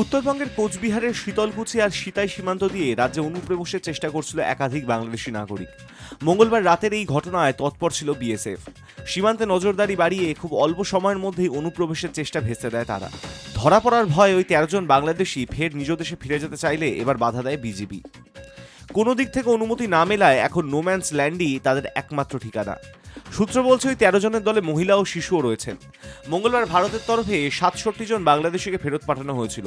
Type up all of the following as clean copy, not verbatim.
উত্তরবঙ্গের কোচবিহারের শীতলকুচি আর সিতাই সীমান্ত দিয়ে রাজ্যে অনুপ্রবেশের চেষ্টা করছিল একাধিক বাংলাদেশি নাগরিক। মঙ্গলবার রাতের এই ঘটনায় তৎপর ছিল বিএসএফ। সীমান্তে নজরদারি বাড়িয়ে খুব অল্প সময়ের মধ্যেই অনুপ্রবেশের চেষ্টা ভেস্তে দেয় তারা। ধরা পড়ার ভয়ে ওই 13 জন বাংলাদেশি ফের নিজ দেশে ফিরে যেতে চাইলে এবার বাধা দেয় বিজিবি। কোনো দিক থেকে অনুমতি না মেলায় এখন নোম্যান্স ল্যান্ডই তাদের একমাত্র ঠিকানা। সূত্র বলছে ওই 13 জনের দলে মহিলা ও শিশুও রয়েছেন। মঙ্গলবার ভারতের তরফে 67 জন বাংলাদেশিকে ফেরত পাঠানো হয়েছিল।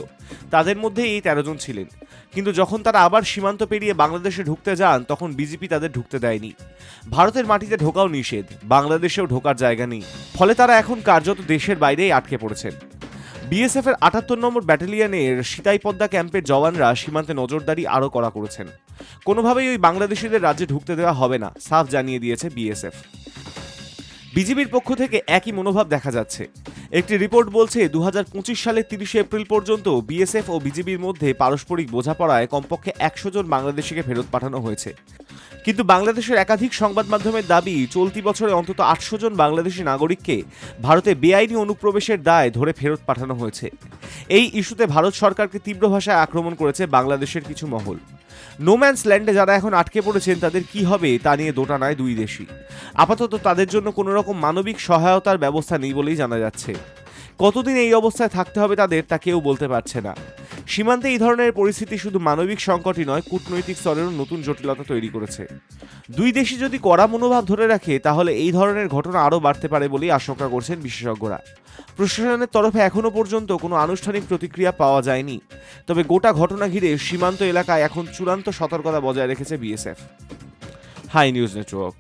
তাদের মধ্যে এই 13 জন ছিলেন। কিন্তু যখন তারা আবার সীমান্ত পেরিয়ে বাংলাদেশে ঢুকতে যান তখন বিজেপি তাদের ঢুকতে দেয়নি। ভারতের মাটিতে ঢোকাও নিষেধ, বাংলাদেশেও ঢোকার জায়গা নেই। ফলে তারা এখন কার্যত দেশের বাইরেই আটকে পড়েছেন। বিএসএফ এর 78 নম্বর ব্যাটালিয়নের সিতাইপদ্মা ক্যাম্পের জওয়ানরা সীমান্তে নজরদারি আরও কড়া করেছেন। কোনোভাবেই ওই বাংলাদেশিদের রাজ্যে ঢুকতে দেওয়া হবে না, সাফ জানিয়ে দিয়েছে বিএসএফ। বিজিবির পক্ষ থেকে একই মনোভাব দেখা যাচ্ছে। একটি রিপোর্ট বলছে 2025 সালের 30 এপ্রিল পর্যন্ত বিএসএফ ও বিজিবির মধ্যে পারস্পরিক বোঝাপড়ায় কমপক্ষে 100 জন বাংলাদেশিকে ফেরত পাঠানো হয়েছে। কিন্তু বাংলাদেশের একাধিক সংবাদ মাধ্যমের দাবি চলতি বছরে অন্তত 800 জন বাংলাদেশি নাগরিককে ভারতে বেআইনি অনুপ্রবেশের দায়ে ধরে ফেরত পাঠানো হয়েছে। এই ইস্যুতে ভারত সরকারকে তীব্র ভাষায় আক্রমণ করেছে বাংলাদেশের কিছু মহল। নোম্যান্স ল্যান্ডে যারা এখন আটকে পড়েছেন তাদের কি হবে তা নিয়ে দোটানায় দুই দেশই। আপাতত তাদের জন্য কোনো রকম মানবিক সহায়তার ব্যবস্থা নেই বলেই জানা যাচ্ছে। কতদিন এই অবস্থায় থাকতে হবে তাদের তা কেউ বলতে পারছে না। সীমান্তে এই ধরনের পরিস্থিতি শুধু মানবিক সংকটই নয়, কূটনৈতিক স্তরেরও নতুন জটিলতা তৈরি করেছে। দুই দেশই যদি কড়া মনোভাব ধরে রাখে তাহলে এই ধরনের ঘটনা আরও বাড়তে পারে বলেই আশঙ্কা করছেন বিশেষজ্ঞরা। প্রশাসনের তরফে এখনও পর্যন্ত কোনো আনুষ্ঠানিক প্রতিক্রিয়া পাওয়া যায়নি। তবে গোটা ঘটনা ঘিরে সীমান্ত এলাকায় এখন চূড়ান্ত সতর্কতা বজায় রেখেছে বিএসএফ। High news network.